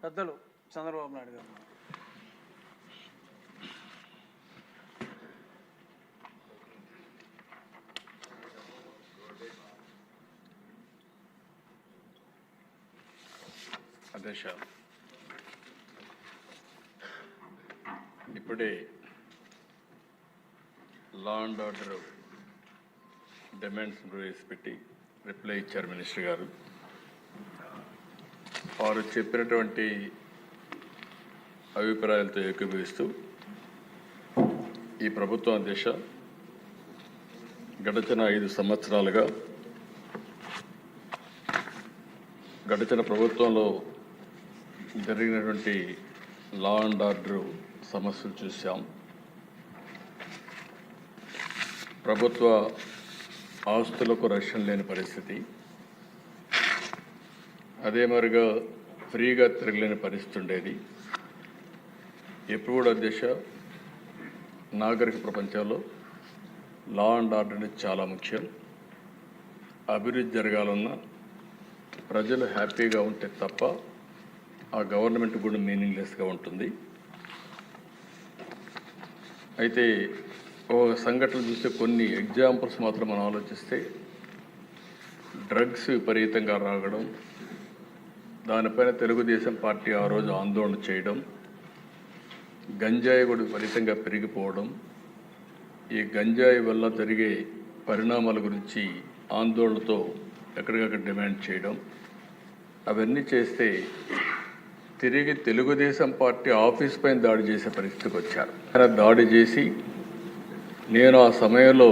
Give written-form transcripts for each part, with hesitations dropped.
పెద్దలు చంద్రబాబు నాయుడు గారు. అధ్యక్ష, ఇప్పుడే లా అండ్ ఆర్డర్ డిమాండ్స్ ప్రవేశపెట్టి రిప్లై ఇచ్చారు మినిస్టర్ గారు. వారు చెప్పినటువంటి అభిప్రాయాలతో ఏకీభవిస్తూ ఈ ప్రభుత్వం అధ్యక్ష గడిచిన 5 సంవత్సరాలుగా గడిచిన ప్రభుత్వంలో జరిగినటువంటి లా అండ్ ఆర్డర్ సమస్యలు చూసాం. ప్రభుత్వ ఆస్తులకు రక్షణ లేని పరిస్థితి, అదే మరిగా ఫ్రీగా తిరగలేని పరిస్థితి ఉండేది. ఎప్పుడు కూడా అధ్యక్ష నాగరిక ప్రపంచంలో లా అండ్ ఆర్డర్ అనేది చాలా ముఖ్యం. అభివృద్ధి జరగాలన్నా ప్రజలు హ్యాపీగా ఉంటే తప్ప ఆ గవర్నమెంట్ కూడా మీనింగ్లెస్గా ఉంటుంది. అయితే ఓ సంఘటనలు చూస్తే కొన్ని ఎగ్జాంపుల్స్ మాత్రం మనం ఆలోచిస్తే డ్రగ్స్ విపరీతంగా రాగడం, దానిపైన తెలుగుదేశం పార్టీ ఆ రోజు ఆందోళన చేయడం, గంజాయి కూడా విపరీతంగా పెరిగిపోవడం, ఈ గంజాయి వల్ల జరిగే పరిణామాల గురించి ఆందోళనతో ఎక్కడికక్కడ డిమాండ్ చేయడం, అవన్నీ చేస్తే తిరిగి తెలుగుదేశం పార్టీ ఆఫీస్ పైన దాడి చేసే పరిస్థితికి వచ్చారు. దాడి చేసి నేను ఆ సమయంలో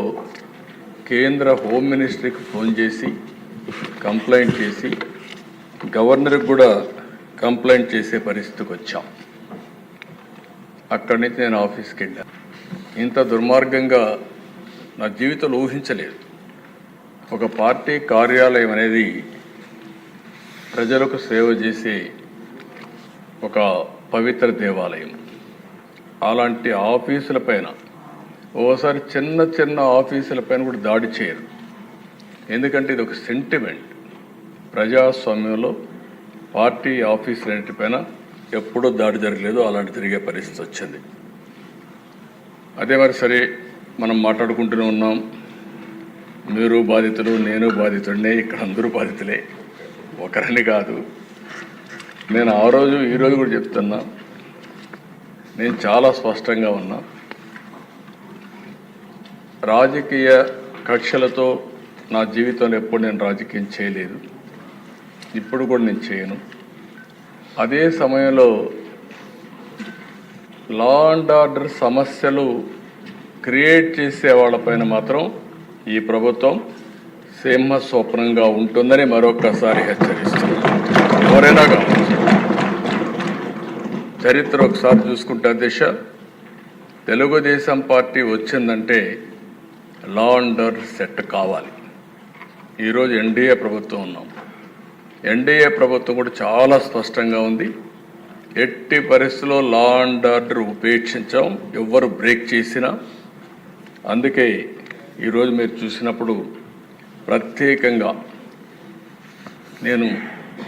కేంద్ర హోమ్ మినిస్ట్రీకి ఫోన్ చేసి కంప్లైంట్ చేసి గవర్నర్కి కూడా కంప్లైంట్ చేసే పరిస్థితికి వచ్చాం. అక్కడి నుంచి నేను ఆఫీస్కి వెళ్ళాను. ఇంత దుర్మార్గంగా నా జీవితంలో ఊహించలేదు. ఒక పార్టీ కార్యాలయం అనేది ప్రజలకు సేవ చేసే ఒక పవిత్ర దేవాలయం. అలాంటి ఆఫీసుల పైన ఓసారి చిన్న చిన్న ఆఫీసుల పైన కూడా దాడి చేయరు. ఎందుకంటే ఇది ఒక సెంటిమెంట్. ప్రజాస్వామ్యంలో పార్టీ ఆఫీసులన్నిటిపైన ఎప్పుడూ దాడి జరగలేదు, అలాంటి జరిగే పరిస్థితి వచ్చింది. అదే మరి సరే మనం మాట్లాడుకుంటూనే ఉన్నాం. మీరు బాధితులు, నేను బాధితుడినే, ఇక్కడ అందరూ బాధితులే, ఒకరని కాదు. నేను ఆ రోజు ఈరోజు కూడా చెప్తున్నా, నేను చాలా స్పష్టంగా ఉన్నా. రాజకీయ కక్షలతో నా జీవితంలో ఎప్పుడు నేను రాజకీయం చేయలేదు, ఇప్పుడు కూడా నేను చేయను. అదే సమయంలో లా అండ్ ఆర్డర్ సమస్యలు క్రియేట్ చేసే వాళ్ళపైన మాత్రం ఈ ప్రభుత్వం సింహ స్వప్నంగా ఉంటుందని మరొకసారి హెచ్చరిస్తున్నాను. ఎవరైనా కావచ్చు. చరిత్ర ఒకసారి చూసుకుంటే అధ్యక్ష, తెలుగుదేశం పార్టీ వచ్చిందంటే లా అండ్ ఆర్డర్ సెట్ కావాలి. ఈరోజు ఎన్డీఏ ప్రభుత్వం ఉన్నాం. ఎన్డీఏ ప్రభుత్వం కూడా చాలా స్పష్టంగా ఉంది. ఎట్టి పరిస్థితుల్లో లా అండ్ ఆర్డర్ ఉపేక్షించాం, ఎవ్వరు బ్రేక్ చేసినా. అందుకే ఈరోజు మీరు చూసినప్పుడు ప్రత్యేకంగా నేను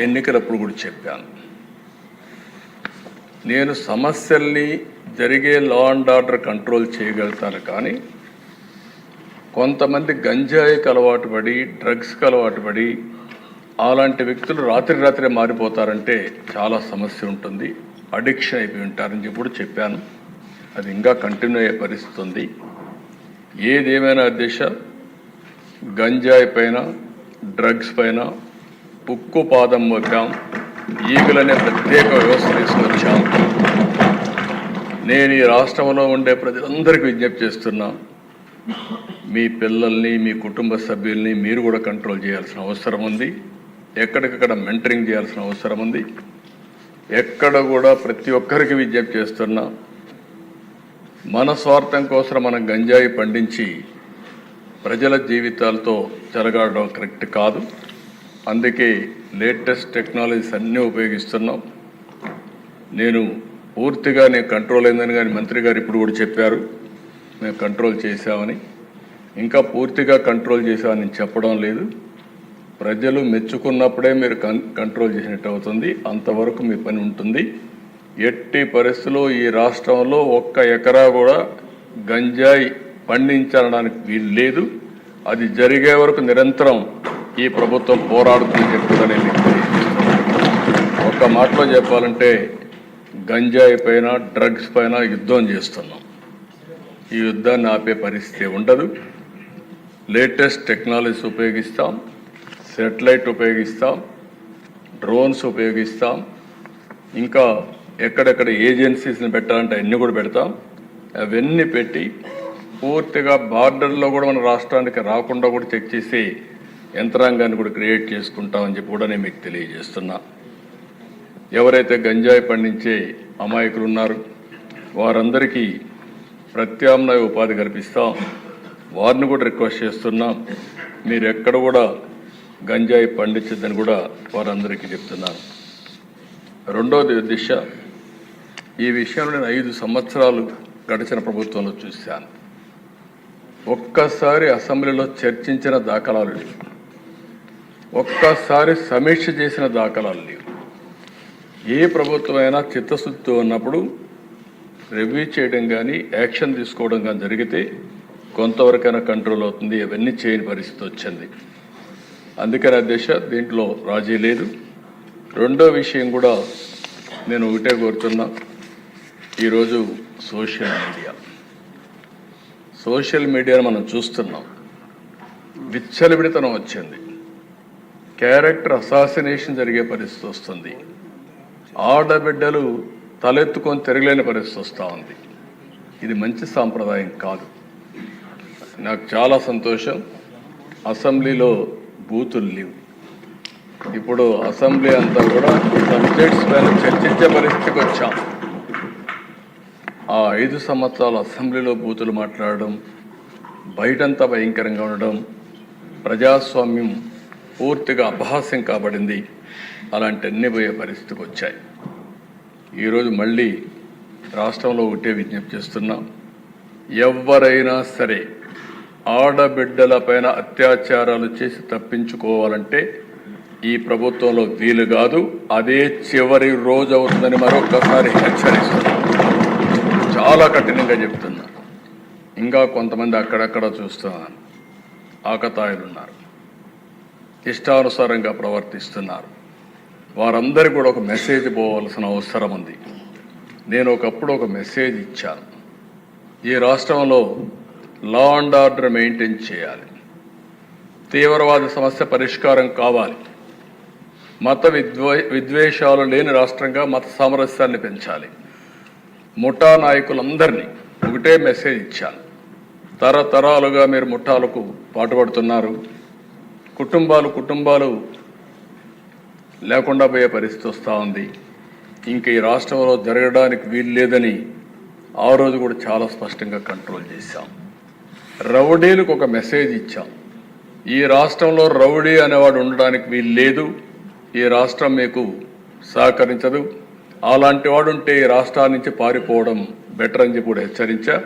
ఎన్నికలప్పుడు కూడా చెప్పాను, నేను సమస్యల్ని జరిగే లా అండ్ ఆర్డర్ కంట్రోల్ చేయగలుగుతాను, కానీ కొంతమంది గంజాయికి అలవాటు పడి, డ్రగ్స్కి అలవాటు పడి అలాంటి వ్యక్తులు రాత్రి మారిపోతారంటే చాలా సమస్య ఉంటుంది, అడిక్షన్ అయిపోయి ఉంటారని చెప్పి చెప్పాను. అది ఇంకా కంటిన్యూ అయ్యే పరిస్థితి ఉంది. ఏదేమైనా అధ్యక్ష, గంజాయి పైన, డ్రగ్స్ పైన ఉక్కు పాదం మోపాం. ఈగులనే ప్రత్యేక వ్యవస్థ తీసుకొచ్చాం. నేను ఈ రాష్ట్రంలో ఉండే ప్రజలందరికీ విజ్ఞప్తి చేస్తున్నా, మీ పిల్లల్ని, మీ కుటుంబ సభ్యుల్ని మీరు కూడా కంట్రోల్ చేయాల్సిన అవసరం ఉంది. ఎక్కడికక్కడ మెంటరింగ్ చేయాల్సిన అవసరం ఉంది. ఎక్కడ కూడా ప్రతి ఒక్కరికి విజ్ఞప్తి చేస్తున్నా, మన స్వార్థం కోసం మనం గంజాయి పండించి ప్రజల జీవితాలతో చెలగాడడం కరెక్ట్ కాదు. అందుకే లేటెస్ట్ టెక్నాలజీస్ అన్నీ ఉపయోగిస్తున్నాం. నేను పూర్తిగా కంట్రోల్ అయిందని కానీ మంత్రి గారు ఇప్పుడు కూడా చెప్పారు, మేము కంట్రోల్ చేశామని. ఇంకా పూర్తిగా కంట్రోల్ చేశామని చెప్పడం లేదు. ప్రజలు మెచ్చుకున్నప్పుడే మీరు కంట్రోల్ చేసినట్టు అవుతుంది. అంతవరకు మీ పని ఉంటుంది. ఎట్టి పరిస్థితుల్లో ఈ రాష్ట్రంలో 1 ఎకరా కూడా గంజాయి పండించడానికి వీలు లేదు. అది జరిగే వరకు నిరంతరం ఈ ప్రభుత్వం పోరాడుతుందని చెప్పుదని ఒక్క మాటలో చెప్పాలంటే గంజాయి పైన డ్రగ్స్ పైన యుద్ధం చేస్తున్నాం. ఈ యుద్ధాన్ని ఆపే పరిస్థితి ఉండదు. లేటెస్ట్ టెక్నాలజీస్ ఉపయోగిస్తాం, శాటిలైట్ ఉపయోగిస్తాం, డ్రోన్స్ ఉపయోగిస్తాం, ఇంకా ఎక్కడెక్కడ ఏజెన్సీస్ని పెట్టాలంటే అన్నీ కూడా పెడతాం. అవన్నీ పెట్టి పూర్తిగా బార్డర్లో కూడా మన రాష్ట్రానికి రాకుండా కూడా చెక్ చేసి యంత్రాంగాన్ని కూడా క్రియేట్ చేసుకుంటామని చెప్పి కూడా నేను మీకు తెలియజేస్తున్నా. ఎవరైతే గంజాయి పండించే అమాయకులు ఉన్నారో వారందరికీ ప్రత్యామ్నాయ ఉపాధి కల్పిస్తాం. వారిని కూడా రిక్వెస్ట్ చేస్తున్నాం, మీరు ఎక్కడ కూడా గంజాయి పండించద్దని కూడా వారందరికీ చెప్తున్నాను. రెండవది దిశ, ఈ విషయంలో నేను 5 సంవత్సరాలు గడిచిన ప్రభుత్వంలో చూశాను. ఒక్కసారి అసెంబ్లీలో చర్చించిన దాఖలాలు లేవు, ఒక్కసారి సమీక్ష చేసిన దాఖలాలు లేవు. ఏ ప్రభుత్వమైనా చిత్తశుద్ధితో ఉన్నప్పుడు రివ్యూ చేయడం కానీ యాక్షన్ తీసుకోవడం కానీ జరిగితే కొంతవరకైనా కంట్రోల్ అవుతుంది. అవన్నీ చేయని పరిస్థితి వచ్చింది. అందుకని అధ్యక్ష, దీంట్లో రాజీ లేదు. రెండో విషయం కూడా నేను ఒకటే కోరుతున్నా, ఈరోజు సోషల్ మీడియాను మనం చూస్తున్నాం. విచ్చలవిడితనం వచ్చింది, క్యారెక్టర్ అసాసినేషన్ జరిగే పరిస్థితి వస్తుంది, ఆడబిడ్డలు తలెత్తుకొని తిరగలేని పరిస్థితి వస్తూ ఉంది. ఇది మంచి సాంప్రదాయం కాదు. నాకు చాలా సంతోషం, అసెంబ్లీలో బూతులు లేవు. ఇప్పుడు అసెంబ్లీ అంతా కూడా సబ్జెక్ట్స్ పైన చర్చించే పరిస్థితికి వచ్చాం. ఆ 5 సంవత్సరాలు అసెంబ్లీలో బూతులు మాట్లాడడం, బయటంతా భయంకరంగా ఉండడం, ప్రజాస్వామ్యం పూర్తిగా అపహాస్యం కాబడింది. అలాంటి అన్ని పోయే పరిస్థితికి వచ్చాయి. ఈరోజు మళ్ళీ రాష్ట్రంలో ఒకటే విజ్ఞప్తి చేస్తున్నాం, ఎవరైనా సరే ఆడబిడ్డల పైన అత్యాచారాలు చేసి తప్పించుకోవాలంటే ఈ ప్రభుత్వంలో వీలు కాదు. అదే చివరి రోజు అవుతుందని మరొకసారి హెచ్చరిస్తున్నాం. చాలా కఠినంగా చెప్తున్నా. ఇంకా కొంతమంది అక్కడక్కడ చూస్తున్నాను, ఆకతాయిలు ఉన్నారు, ఇష్టానుసారంగా ప్రవర్తిస్తున్నారు. వారందరికీ కూడా ఒక మెసేజ్ పోవాల్సిన అవసరం ఉంది. నేను ఒకప్పుడు ఒక మెసేజ్ ఇచ్చాను, ఈ రాష్ట్రంలో లా అండ్ ఆర్డర్ మెయింటైన్ చేయాలి, తీవ్రవాద సమస్య పరిష్కారం కావాలి, మత విద్వేషాలు లేని రాష్ట్రంగా మత సామరస్యాన్ని పెంచాలి. ముఠా నాయకులందరినీ ఒకటే మెసేజ్ ఇచ్చాను, తరతరాలుగా మీరు ముఠాలకు పాటుపడుతున్నారు, కుటుంబాలు లేకుండా పోయే పరిస్థితి వస్తూ ఉంది. ఇంక ఈ రాష్ట్రంలో జరగడానికి వీలు లేదని ఆ రోజు కూడా చాలా స్పష్టంగా కంట్రోల్ చేశాం. రౌడీలకు ఒక మెసేజ్ ఇచ్చాం, ఈ రాష్ట్రంలో రౌడీ అనేవాడు ఉండడానికి వీలు లేదు, ఈ రాష్ట్రం మీకు సహకరించదు, అలాంటి వాడు ఉంటే ఈ రాష్ట్రాల నుంచి పారిపోవడం బెటర్ అని చెప్పి కూడా హెచ్చరించా.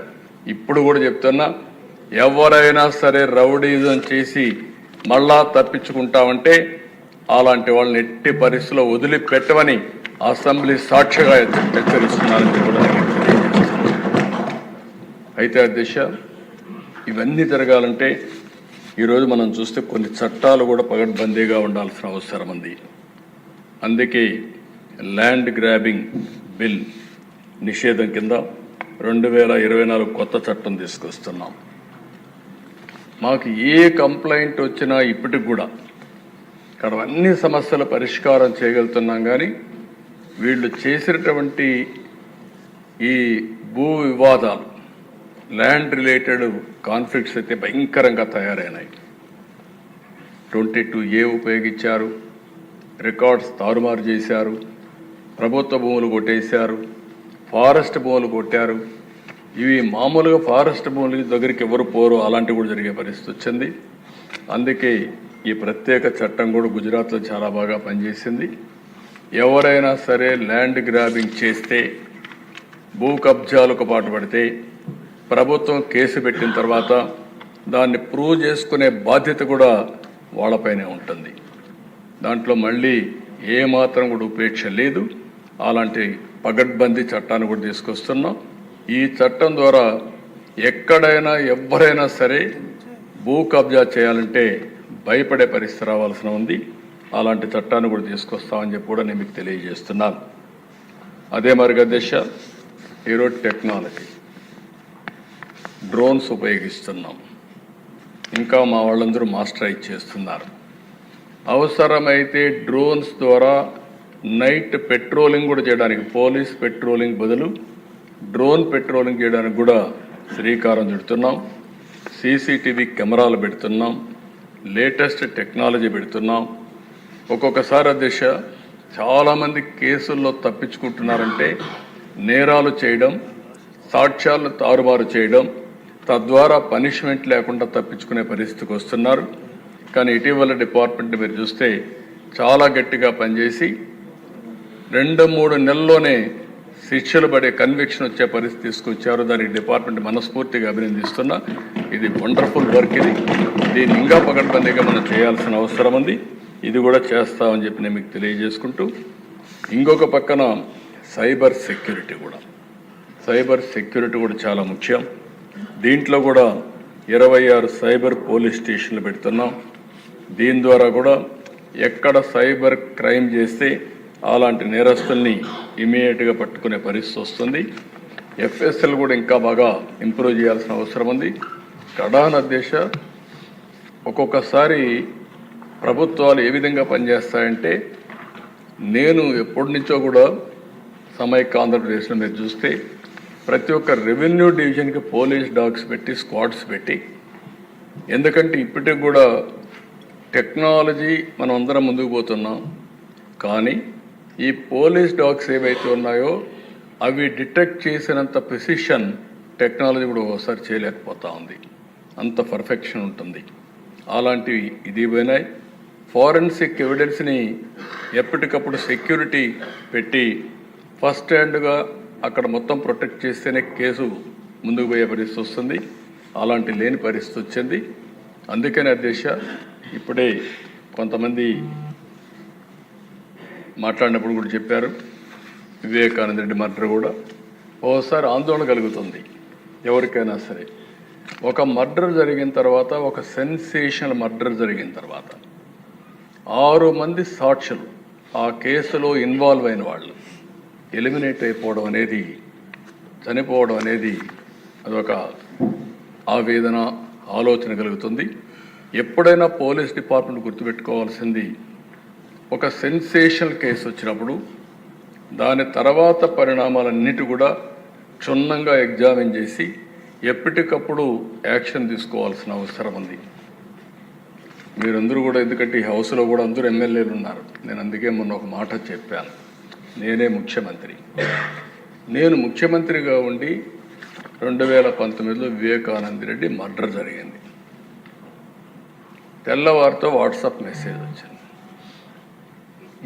ఇప్పుడు కూడా చెప్తున్నా, ఎవరైనా సరే రౌడీజం చేసి మళ్ళా తప్పించుకుంటామంటే అలాంటి వాళ్ళని ఎట్టి పరిస్థితుల్లో వదిలిపెట్టమని అసెంబ్లీ సాక్షిగా హెచ్చరిస్తున్నారని కూడా అయితే అధ్యక్ష, ఇవన్నీ జరగాలంటే ఈరోజు మనం చూస్తే కొన్ని చట్టాలు కూడా పగడ్బందీగా ఉండాల్సిన అవసరం ఉంది. అందుకే ల్యాండ్ గ్రాబింగ్ బిల్ నిషేధం కింద 2024 కొత్త చట్టం తీసుకొస్తున్నాం. మాకు ఏ కంప్లైంట్ వచ్చినా ఇప్పటికి కూడా ఇక్కడ అన్ని సమస్యల పరిష్కారం చేయగలుగుతున్నాం. కానీ వీళ్ళు చేసినటువంటి ఈ భూ వివాదాలు, ల్యాండ్ రిలేటెడ్ కాన్ఫ్లిక్ట్స్ అయితే భయంకరంగా తయారైనాయి. 22A ఉపయోగించారు, రికార్డ్స్ తారుమారు చేశారు, ప్రభుత్వ భూములు కొట్టేశారు, ఫారెస్ట్ భూములు కొట్టారు. ఇవి మామూలుగా ఫారెస్ట్ భూముల దగ్గరికి ఎవరు పోరు, అలాంటివి కూడా జరిగే పరిస్థితి వచ్చింది. అందుకే ఈ ప్రత్యేక చట్టం కూడా గుజరాత్లో చాలా బాగా పనిచేసింది. ఎవరైనా సరే ల్యాండ్ గ్రాబింగ్ చేస్తే, భూ కబ్జాలకు పాటుపడితే ప్రభుత్వం కేసు పెట్టిన తర్వాత దాన్ని ప్రూవ్ చేసుకునే బాధ్యత కూడా వాళ్ళపైనే ఉంటుంది. దాంట్లో మళ్ళీ ఏమాత్రం కూడా ఉపేక్ష లేదు. అలాంటి పగడ్బందీ చట్టాన్ని కూడా తీసుకొస్తున్నాం. ఈ చట్టం ద్వారా ఎక్కడైనా ఎవరైనా సరే భూ కబ్జా చేయాలంటే భయపడే పరిస్థితి రావాల్సిన ఉంది. అలాంటి చట్టాన్ని కూడా తీసుకొస్తామని చెప్పి కూడా నేను మీకు తెలియజేస్తున్నాను. అదే మరిగా దిశ ఈరోజు టెక్నాలజీ డ్రోన్స్ ఉపయోగిస్తున్నాం. ఇంకా మా వాళ్ళందరూ మాస్టరైజ్ చేస్తున్నారు. అవసరమైతే డ్రోన్స్ ద్వారా నైట్ పెట్రోలింగ్ కూడా చేయడానికి, పోలీస్ పెట్రోలింగ్ బదులు డ్రోన్ పెట్రోలింగ్ చేయడానికి కూడా శ్రీకారం చుడుతున్నాం. సీసీటీవీ కెమెరాలు పెడుతున్నాం. లేటెస్ట్ టెక్నాలజీ పెడుతున్నాం. ఒక్కొక్కసారి దిశ చాలామంది కేసుల్లో తప్పించుకుంటున్నారంటే నేరాలు చేయడం, సాక్ష్యాలను తారుమారు చేయడం, తద్వారా పనిష్మెంట్ లేకుండా తప్పించుకునే పరిస్థితికి వస్తున్నారు. కానీ ఇటీవల డిపార్ట్మెంట్ మీరు చూస్తే చాలా గట్టిగా పనిచేసి 2-3 నెలల్లోనే శిక్షలు పడే కన్విక్షన్ వచ్చే పరిస్థితి తీసుకొచ్చారు. దానికి డిపార్ట్మెంట్ మనస్ఫూర్తిగా అభినందిస్తున్నా. ఇది వండర్ఫుల్ వర్క్. దీన్ని ఇంకా పకడ్బందీగా మనం చేయాల్సిన అవసరం ఉంది. ఇది కూడా చేస్తామని చెప్పి నేను మీకు తెలియజేసుకుంటూ, ఇంకొక పక్కన సైబర్ సెక్యూరిటీ కూడా చాలా ముఖ్యం. దీంట్లో కూడా 26 సైబర్ పోలీస్ స్టేషన్లు పెడుతున్నాం. దీని ద్వారా కూడా ఎక్కడ సైబర్ క్రైమ్ చేస్తే అలాంటి నేరస్తుల్ని ఇమీడియట్గా పట్టుకునే పరిస్థితి వస్తుంది. ఎఫ్ఎస్ఎల్ కూడా ఇంకా బాగా ఇంప్రూవ్ చేయాల్సిన అవసరం ఉంది. కడాన దిశ ఒక్కొక్కసారి ప్రభుత్వాలు ఏ విధంగా పనిచేస్తాయంటే, నేను ఎప్పటి నుంచో కూడా సమైక్య ఆంధ్రప్రదేశ్లో మీరు చూస్తే ప్రతి ఒక్క రెవెన్యూ డివిజన్కి పోలీస్ డాగ్స్ పెట్టి, స్క్వాడ్స్ పెట్టి, ఎందుకంటే ఇప్పటికి కూడా టెక్నాలజీ మనం అందరం ముందుకు పోతున్నాం. కానీ ఈ పోలీస్ డాగ్స్ ఏవైతే ఉన్నాయో అవి డిటెక్ట్ చేసినంత ప్రిసిషన్ టెక్నాలజీ కూడా ఒకసారి చేయలేకపోతా ఉంది. అంత పర్ఫెక్షన్ ఉంటుంది. అలాంటివి ఇది పోయినాయి. ఫారెన్సిక్ ఎవిడెన్స్ని ఎప్పటికప్పుడు సెక్యూరిటీ పెట్టి ఫస్ట్ హ్యాండ్గా అక్కడ మొత్తం ప్రొటెక్ట్ చేస్తేనే కేసు ముందుకు పోయే పరిస్థితి వస్తుంది. అలాంటి లేని పరిస్థితి వచ్చింది. అందుకని అధ్యక్ష, ఇప్పుడే కొంతమంది మాట్లాడినప్పుడు కూడా చెప్పారు, వివేకానంద రెడ్డి మర్డర్ కూడా ఓసారి ఆందోళన కలుగుతుంది ఎవరికైనా సరే. ఒక మర్డర్ జరిగిన తర్వాత, ఒక సెన్సేషనల్ మర్డర్ జరిగిన తర్వాత 6 మంది సాక్షులు ఆ కేసులో ఇన్వాల్వ్ అయిన వాళ్ళు ఎలిమినేట్ అయిపోవడం అనేది, చనిపోవడం అనేది అదొక ఆవేదన, ఆలోచన కలుగుతుంది. ఎప్పుడైనా పోలీస్ డిపార్ట్మెంట్ గుర్తుపెట్టుకోవాల్సింది, ఒక సెన్సేషనల్ కేసు వచ్చినప్పుడు దాని తర్వాత పరిణామాలన్నిటి కూడా క్షుణ్ణంగా ఎగ్జామిన్ చేసి ఎప్పటికప్పుడు యాక్షన్ తీసుకోవాల్సిన అవసరం ఉంది. మీరందరూ కూడా, ఎందుకంటే ఈ హౌస్లో కూడా అందరూ ఎమ్మెల్యేలు ఉన్నారు. నేను అందుకే మొన్న ఒక మాట చెప్పాను, నేనే ముఖ్యమంత్రి. నేను ముఖ్యమంత్రిగా ఉండి 2019లో వివేకానంద రెడ్డి మర్డర్ జరిగింది. తెల్లవారితో వాట్సాప్ మెసేజ్ వచ్చింది.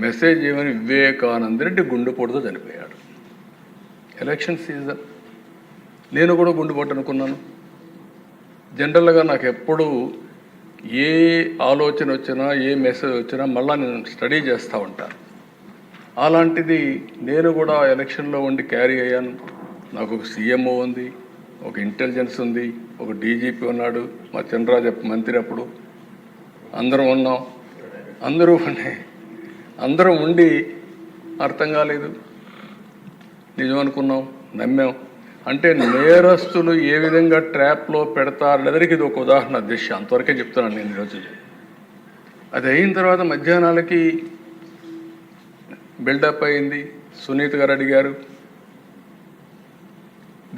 మెసేజ్ ఏమని, వివేకానంద రెడ్డి గుండెపోటుతో చనిపోయాడు. Election season. నేను కూడా గుండెపోటు అనుకున్నాను. జనరల్గా నాకు ఎప్పుడు ఏ ఆలోచన వచ్చినా, ఏ మెసేజ్ వచ్చినా మళ్ళీ నేను స్టడీ చేస్తూ ఉంటాను. అలాంటిది నేను కూడా ఎలక్షన్లో ఉండి క్యారీ అయ్యాను. నాకు ఒక సీఎంఓ ఉంది, ఒక ఇంటెలిజెన్స్ ఉంది, ఒక డీజీపీ ఉన్నాడు, మా చంద్రరాజ మంత్రి అప్పుడు. అందరం ఉన్నాం. అందరం ఉండి అర్థం కాలేదు, నిజం అనుకున్నాం, నమ్మాం. అంటే నేరస్తులు ఏ విధంగా ట్రాప్లో పెడతారనేదానికి ఇది ఒక ఉదాహరణ దిశ. అంతవరకే చెప్తున్నాను నేను ఈరోజు. అది అయిన తర్వాత మధ్యాహ్నాలకి బిల్డప్ అయింది. సునీత గారు అడిగారు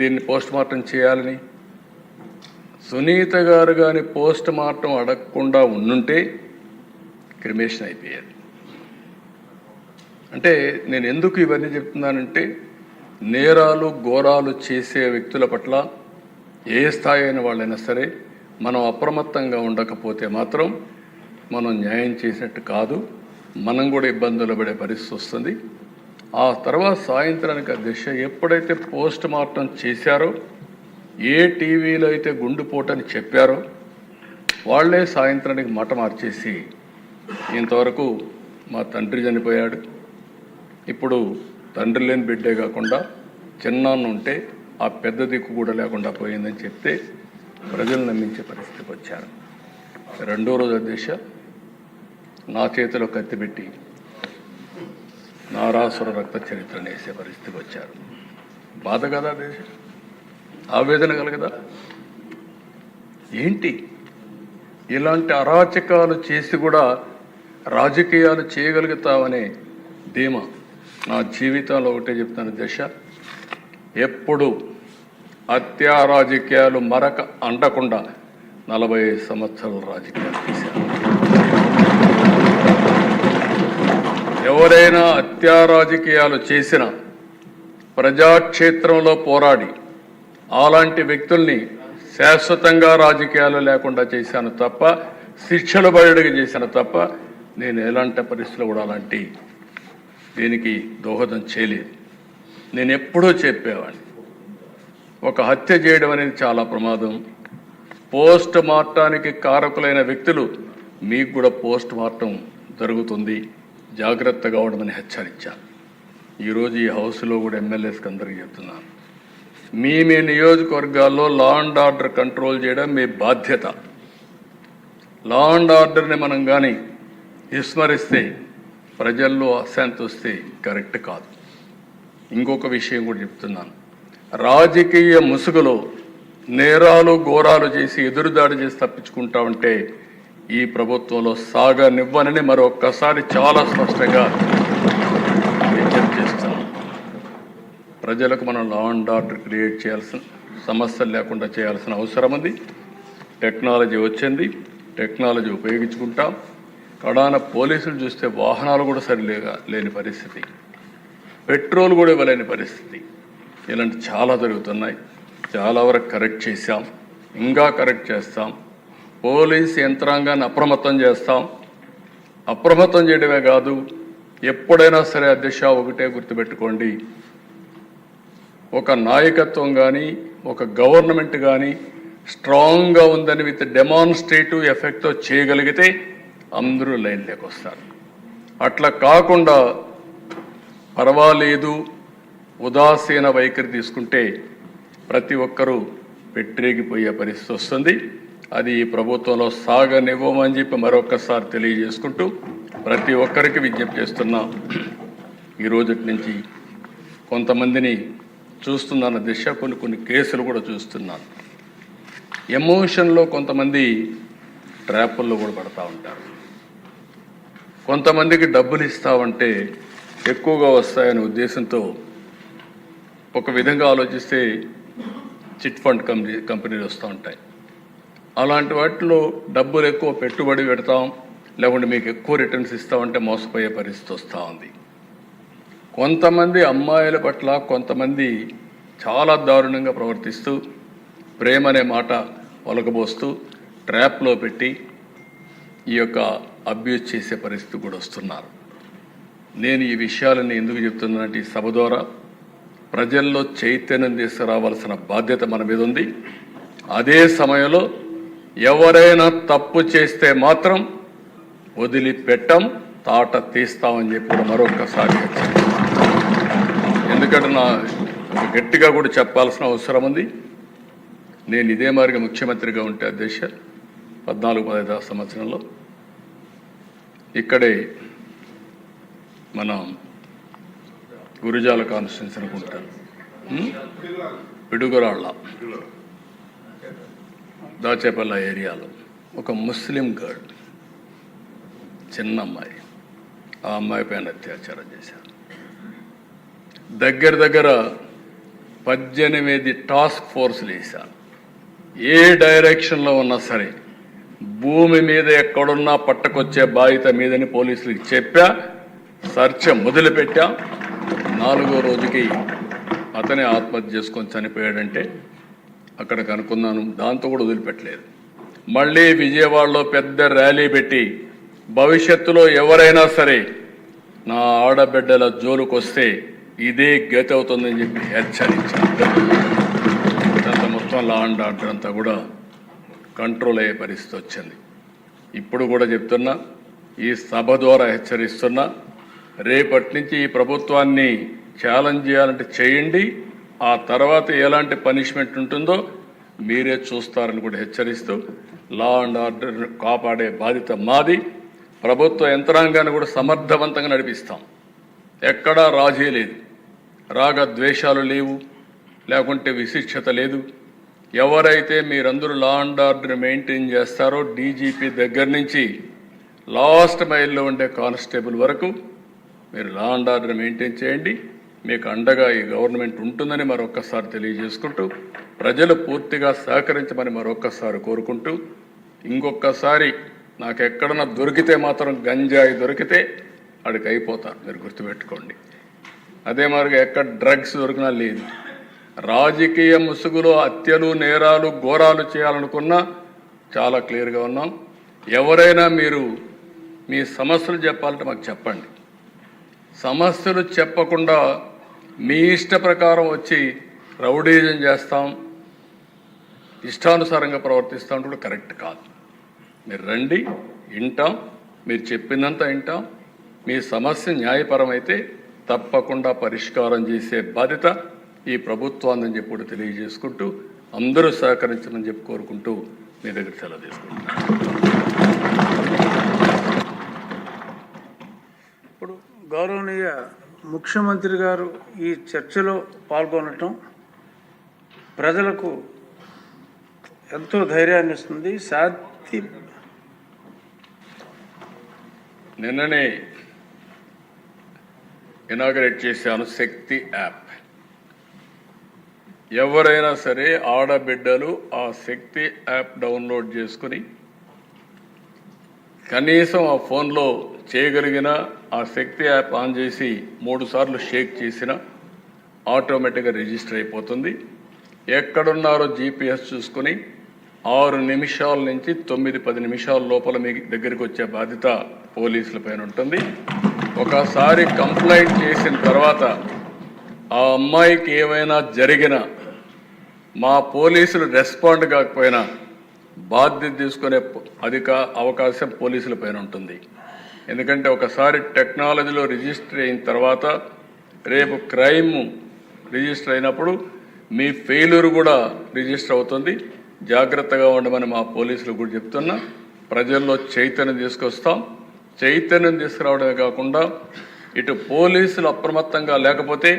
దీన్ని పోస్ట్ మార్టం చేయాలని. సునీత గారు కానీ పోస్ట్ మార్టం అడగకుండా ఉండుంటే క్రిమేషన్ అయిపోయేది. అంటే నేను ఎందుకు ఇవన్నీ చెప్తున్నానంటే, నేరాలు ఘోరాలు చేసే వ్యక్తుల పట్ల ఏ స్థాయి అయిన వాళ్ళైనా సరే మనం అప్రమత్తంగా ఉండకపోతే మాత్రం మనం న్యాయం చేసినట్టు కాదు, మనం కూడా ఇబ్బందులు పడే పరిస్థితి వస్తుంది. ఆ తర్వాత సాయంత్రానికి అధ్యక్ష ఎప్పుడైతే పోస్ట్ మార్టం చేశారో, ఏ టీవీలో అయితే గుండెపోటని చెప్పారో వాళ్ళే సాయంత్రానికి మాట మార్చేసి ఇంతవరకు మా తండ్రి చనిపోయాడు, ఇప్పుడు తండ్రి లేని బిడ్డే కాకుండా చిన్నాన్న ఉంటే ఆ పెద్ద దిక్కు కూడా లేకుండా పోయిందని చెప్తే ప్రజలు నమ్మించే పరిస్థితికి వచ్చారు. రెండో రోజు అధ్యక్ష నా చేతిలో కత్తి పెట్టి నారాసుర రక్త చరిత్రను వేసే పరిస్థితికి వచ్చారు. బాధ కదా అధ్యక్ష, ఆవేదన కలగదా? ఏంటి ఇలాంటి అరాచకాలు చేసి కూడా రాజకీయాలు చేయగలుగుతామనే ధీమా నా జీవితంలో ఒకటే చెప్తాను దశ, ఎప్పుడు హత్యా రాజకీయాలు మరక అంటకుండా 45 సంవత్సరాల రాజకీయాలు చేశాను. ఎవరైనా హత్యా రాజకీయాలు చేసిన ప్రజాక్షేత్రంలో పోరాడి అలాంటి వ్యక్తుల్ని శాశ్వతంగా రాజకీయాలు లేకుండా చేశాను తప్ప, శిక్షలు బయటకు చేశాను తప్ప, నేను ఎలాంటి పరిస్థితులు కూడా అలాంటి దీనికి దోహదం చేయలేదు. నేను ఎప్పుడూ చెప్పేవాడిని, ఒక హత్య చేయడం అనేది చాలా ప్రమాదం. పోస్ట్ మార్టానికి కారకులైన వ్యక్తులు మీకు కూడా పోస్ట్ మార్టం జరుగుతుంది, జాగ్రత్తగా ఉండమని హెచ్చరించాను. ఈరోజు ఈ హౌస్లో కూడా ఎమ్మెల్యేస్కి అందరికీ చెప్తున్నాను, మీ నియోజకవర్గాల్లో లా అండ్ ఆర్డర్ కంట్రోల్ చేయడం మీ బాధ్యత. లా అండ్ ఆర్డర్ని మనం కానీ విస్మరిస్తే ప్రజల్లో అశాంతి వస్తే కరెక్ట్ కాదు. ఇంకొక విషయం కూడా చెప్తున్నాను, రాజకీయ ముసుగులో నేరాలు ఘోరాలు చేసి ఎదురుదాడి చేసి తప్పించుకుంటా ఉంటే ఈ ప్రభుత్వంలో సాగనివ్వనని మరొక్కసారి చాలా స్పష్టంగా విజ్ఞప్తి చేస్తున్నాం. ప్రజలకు మనం లా అండ్ ఆర్డర్ క్రియేట్ చేయాల్సిన, సమస్యలు లేకుండా చేయాల్సిన అవసరం ఉంది. టెక్నాలజీ వచ్చింది, టెక్నాలజీ ఉపయోగించుకుంటాం. కడాన పోలీసులు చూస్తే వాహనాలు కూడా లేని పరిస్థితి, పెట్రోల్ కూడా ఇవ్వలేని పరిస్థితి, ఇలాంటి చాలా జరుగుతున్నాయి. చాలా వరకు కరెక్ట్ చేశాం, ఇంకా కరెక్ట్ చేస్తాం. పోలీస్ యంత్రాంగాన్ని అప్రమత్తం చేస్తాం. అప్రమత్తం చేయడమే కాదు, ఎప్పుడైనా సరే అధ్యక్ష ఒకటే గుర్తుపెట్టుకోండి, ఒక నాయకత్వం కానీ ఒక గవర్నమెంట్ కానీ స్ట్రాంగ్గా ఉందని విత్ డెమాన్స్ట్రేటివ్ ఎఫెక్ట్తో చేయగలిగితే అందరూ లైన్లోకి వస్తారు. అట్లా కాకుండా పర్వాలేదు ఉదాసీన వైఖరి తీసుకుంటే ప్రతి ఒక్కరూ పెట్టిరేగిపోయే పరిస్థితి వస్తుంది. అది ఈ ప్రభుత్వంలో సాగనివ్వమని చెప్పి మరొకసారి తెలియజేసుకుంటూ ప్రతి ఒక్కరికి విజ్ఞప్తి చేస్తున్నా. ఈ రోజుటి నుంచి కొంతమందిని చూస్తున్నాను దిశ, కొన్ని కేసులు కూడా చూస్తున్నాను. ఎమోషన్లో కొంతమంది ట్రాపుల్లో కూడా పడతా ఉంటారు. కొంతమందికి డబ్బులు ఇస్తామంటే ఎక్కువగా వస్తాయనే ఉద్దేశంతో ఒక విధంగా ఆలోచిస్తే చిట్ ఫండ్ కంపెనీలు వస్తూ ఉంటాయి. అలాంటి వాటిలో డబ్బులు ఎక్కువ పెట్టుబడి పెడతాం, లేకుంటే మీకు ఎక్కువ రిటర్న్స్ ఇస్తామంటే మోసపోయే పరిస్థితి వస్తూ ఉంది. కొంతమంది అమ్మాయిల పట్ల కొంతమంది చాలా దారుణంగా ప్రవర్తిస్తూ ప్రేమ అనే మాట ఒలకబోస్తూ ట్రాప్లో పెట్టి ఈ యొక్క అబ్యూజ్ చేసే పరిస్థితి కూడా వస్తున్నారు. నేను ఈ విషయాలని ఎందుకు చెప్తున్నానంటే ఈ సభ ద్వారా ప్రజల్లో చైతన్యం తీసుకురావాల్సిన బాధ్యత మన మీద ఉంది. అదే సమయంలో ఎవరైనా తప్పు చేస్తే మాత్రం వదిలిపెట్టం, తాట తీస్తామని చెప్పి మరొకసారి ఎందుకంటే గట్టిగా కూడా చెప్పాల్సిన అవసరం ఉంది. నేను ఇదే మాదిరిగా ముఖ్యమంత్రిగా ఉంటే అధ్యక్ష 14-15 సంవత్సరంలో ఇక్కడే మనం గురుజాల కాన్స్టిట్యున్సీ అనుకుంటాను, పిడుగురాళ్ళ దాచేపల్లి ఏరియాలో ఒక ముస్లిం గర్ల్, చిన్న అమ్మాయి, ఆ అమ్మాయి పైన అత్యాచారం చేశారు. దగ్గర 18 టాస్క్ ఫోర్స్లు వేశాను. ఏ డైరెక్షన్లో ఉన్నా సరే భూమి మీద ఎక్కడున్నా పట్టకొచ్చే బాధ్యత మీదని పోలీసులకు చెప్పా. సర్చ మొదలుపెట్టా. 4వ రోజుకి అతనే ఆత్మహత్య చేసుకొని చనిపోయాడంటే అక్కడ కనుక్కున్నాను. దాంతో కూడా వదిలిపెట్టలేదు. మళ్ళీ విజయవాడలో పెద్ద ర్యాలీ పెట్టి భవిష్యత్తులో ఎవరైనా సరే నా ఆడబిడ్డల జోలుకు వస్తే ఇదే గతి అవుతుందని చెప్పి హెచ్చరించాను. అంత మొత్తం లా అండ్ ఆర్డర్ అంతా కూడా కంట్రోల్ అయ్యే పరిస్థితి వచ్చింది. ఇప్పుడు కూడా చెప్తున్నా, ఈ సభ ద్వారా హెచ్చరిస్తున్నా, రేపటి నుంచి ఈ ప్రభుత్వాన్ని ఛాలెంజ్ చేయాలంటే చేయండి, ఆ తర్వాత ఎలాంటి పనిష్మెంట్ ఉంటుందో మీరే చూస్తారని కూడా హెచ్చరిస్తూ, లా అండ్ ఆర్డర్ కాపాడే బాధ్యత మాది. ప్రభుత్వ యంత్రాంగాన్ని కూడా సమర్థవంతంగా నడిపిస్తాం. ఎక్కడా రాజీ లేదు, రాగద్వేషాలు లేవు, లేకుంటే విశిక్షత లేదు. ఎవరైతే మీరందరూ లా అండ్ ఆర్డర్ మెయింటైన్ చేస్తారో, డీజీపీ దగ్గర నుంచి లాస్ట్ మైల్లో ఉండే కానిస్టేబుల్ వరకు మీరు లా అండ్ ఆర్డర్ మెయింటైన్ చేయండి. మీకు అండగా ఈ గవర్నమెంట్ ఉంటుందని మరొక్కసారి తెలియజేసుకుంటూ, ప్రజలు పూర్తిగా సహకరించమని మరొక్కసారి కోరుకుంటూ, ఇంకొకసారి నాకు ఎక్కడన్నా దొరికితే మాత్రం గంజాయి దొరికితే అడికి అయిపోతారు, మీరు గుర్తుపెట్టుకోండి. అదే మరిగా ఎక్కడ డ్రగ్స్ దొరికినా లేదు. రాజకీయ ముసుగులో హత్యలు, నేరాలు, ఘోరాలు చేయాలనుకున్నా చాలా క్లియర్గా ఉన్నాం. ఎవరైనా మీరు మీ సమస్యలు చెప్పాలంటే మాకు చెప్పండి. సమస్యలు చెప్పకుండా మీ ఇష్ట ప్రకారం వచ్చి రౌడీజం చేస్తాం, ఇష్టానుసారంగా ప్రవర్తిస్తాం కూడా కరెక్ట్ కాదు. మీరు రండి, వింటాం, మీరు చెప్పినంత వింటాం. మీ సమస్య న్యాయపరమైతే తప్పకుండా పరిష్కారం చేసే బాధ్యత ఈ ప్రభుత్వాన్ని చెప్పి కూడా తెలియజేసుకుంటూ, అందరూ సహకరించమని చెప్పి కోరుకుంటూ మీ దగ్గర సెలవు తీసుకుంటున్నాను. ఇప్పుడు గౌరవనీయ ముఖ్యమంత్రి గారు ఈ చర్చలో పాల్గొనటం ప్రజలకు ఎంతో ధైర్యాన్ని ఇస్తుంది. నిన్ననే ఇనాగరేట్ చేశాను శక్తి యాప్. ఎవరైనా సరే ఆడబిడ్డలు ఆ శక్తి యాప్ డౌన్లోడ్ చేసుకుని కనీసం ఆ ఫోన్లో చేయగలిగిన ఆ శక్తి యాప్ ఆన్ చేసి 3 సార్లు షేక్ చేసిన ఆటోమేటిక్గా రిజిస్టర్ అయిపోతుంది. ఎక్కడున్నారో జీపీఎస్ చూసుకుని 6 నిమిషాల నుంచి 9-10 నిమిషాల లోపల మీ దగ్గరికి వచ్చే బాధ్యత పోలీసుల పైన ఉంటుంది. ఒకసారి కంప్లైంట్ చేసిన తర్వాత ఆ అమ్మాయికి ఏమైనా జరిగినా మా పోలీసులు రెస్పాండ్ కాకపోయినా బాధ్యత తీసుకునే అవకాశం పోలీసుల పైన ఉంటుంది. ఎందుకంటే ఒకసారి టెక్నాలజీలో రిజిస్టర్ అయిన తర్వాత రేపు క్రైమ్ రిజిస్టర్ అయినప్పుడు మీ ఫెయిల్యూర్ కూడా రిజిస్టర్ అవుతుంది. జాగ్రత్తగా ఉండమని మా పోలీసులు కూడా చెప్తున్నా. ప్రజల్లో చైతన్యం తీసుకొస్తాం. చైతన్యం తీసుకురావడమే కాకుండా ఇటు పోలీసులు అప్రమత్తంగా లేకపోతే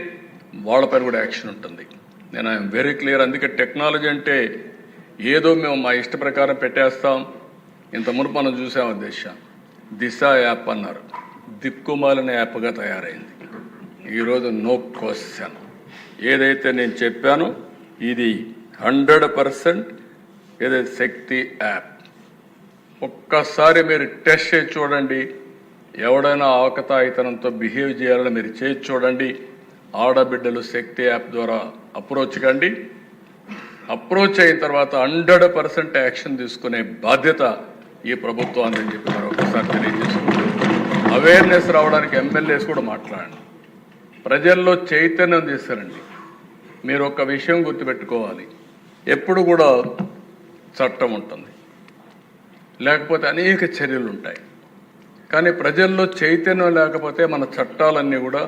వాళ్ళపైన కూడా యాక్షన్ ఉంటుంది. నేను ఐఎమ్ వెరీ క్లియర్. అందుకే టెక్నాలజీ అంటే ఏదో మేము మా ఇష్ట ప్రకారం పెట్టేస్తాం. ఇంత మునుపు మనం చూసాము దిశ యాప్ అన్నారు, దిక్కుమాలిన యాప్గా తయారైంది. ఈరోజు నో క్వశ్చన్, ఏదైతే నేను చెప్పానో ఇది 100% ఏదైతే శక్తి యాప్. ఒక్కసారి మీరు టెస్ట్ చేసి చూడండి. ఎవడైనా ఆకతాయితనంతో బిహేవ్ చేయాలని మీరు చేసి చూడండి. ఆడబిడ్డలు శక్తి యాప్ ద్వారా అప్రోచ్ కండి. అప్రోచ్ అయిన తర్వాత 100% యాక్షన్ తీసుకునే బాధ్యత ఈ ప్రభుత్వాన్ని అని చెప్పి మరొకసారి తెలియజేసుకుంటూ, అవేర్నెస్ రావడానికి ఎమ్మెల్యేస్ కూడా మాట్లాడండి, ప్రజల్లో చైతన్యం తీసుకురండి. మీరు ఒక విషయం గుర్తుపెట్టుకోవాలి, ఎప్పుడు కూడా చట్టం ఉంటుంది, లేకపోతే అనేక చర్యలు ఉంటాయి. కానీ ప్రజల్లో చైతన్యం లేకపోతే మన చట్టాలన్నీ కూడా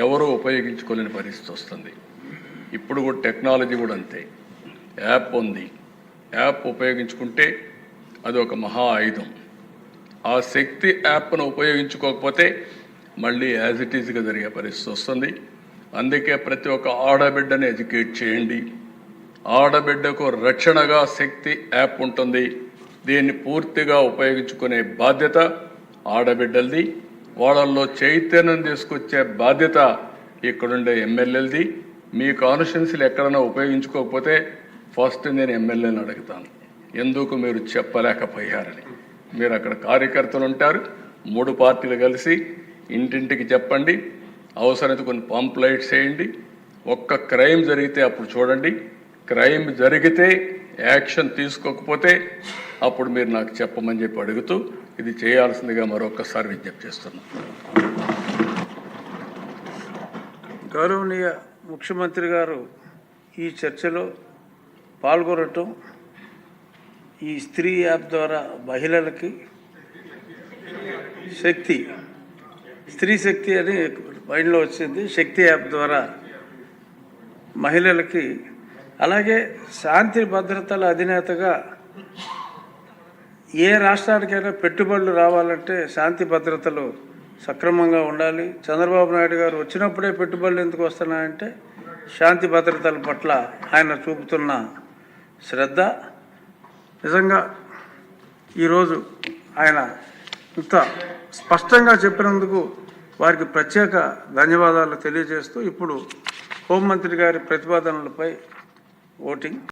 ఎవరూ ఉపయోగించుకోలేని పరిస్థితి వస్తుంది. ఇప్పుడు కూడా టెక్నాలజీ కూడా అంతే. యాప్ ఉంది, యాప్ ఉపయోగించుకుంటే అది ఒక మహా ఆయుధం. ఆ శక్తి యాప్ను ఉపయోగించుకోకపోతే మళ్ళీ యాజ్ ఇట్ ఈజ్గా జరిగే పరిస్థితి వస్తుంది. అందుకే ప్రతి ఒక్క ఆడబిడ్డని ఎడ్యుకేట్ చేయండి. ఆడబిడ్డకు రక్షణగా శక్తి యాప్ ఉంటుంది. దీన్ని పూర్తిగా ఉపయోగించుకునే బాధ్యత ఆడబిడ్డలది. వాళ్ళల్లో చైతన్యం తీసుకొచ్చే బాధ్యత ఇక్కడుండే ఎమ్మెల్యేలది. మీ కాన్స్టిట్యున్సీలు ఎక్కడైనా ఉపయోగించుకోకపోతే ఫస్ట్ నేను ఎమ్మెల్యేని అడుగుతాను, ఎందుకు మీరు చెప్పలేకపోయారని. మీరు అక్కడ కార్యకర్తలు ఉంటారు, 3 పార్టీలు కలిసి ఇంటింటికి చెప్పండి. అవసరమైతే కొన్ని పాంప్లైట్స్ వేయండి. ఒక్క క్రైమ్ జరిగితే అప్పుడు చూడండి. క్రైమ్ జరిగితే యాక్షన్ తీసుకోకపోతే అప్పుడు మీరు నాకు చెప్పమని చెప్పి అడుగుతూ ఇది చేయాల్సిందిగా మరొకసారి విజ్ఞప్తి చేస్తున్నాను. గౌరవనీయ ముఖ్యమంత్రి గారు ఈ చర్చలో పాల్గొనటం, ఈ స్త్రీ యాప్ ద్వారా మహిళలకి శక్తి, స్త్రీ శక్తి అని మైండ్లో వచ్చింది. శక్తి యాప్ ద్వారా మహిళలకి, అలాగే శాంతి భద్రతల అధినేతగా ఏ రాష్ట్రానికైనా పెట్టుబడులు రావాలంటే శాంతి భద్రతలు సక్రమంగా ఉండాలి. చంద్రబాబు నాయుడు గారు వచ్చినప్పుడే పెట్టుబడులు ఎందుకు వస్తున్నాయంటే శాంతి భద్రతల పట్ల ఆయన చూపుతున్న శ్రద్ధ. నిజంగా ఈరోజు ఆయన ఇంత స్పష్టంగా చెప్పినందుకు వారికి ప్రత్యేక ధన్యవాదాలు తెలియజేస్తూ ఇప్పుడు హోంమంత్రి గారి ప్రతిపాదనలపై ఓటింగ్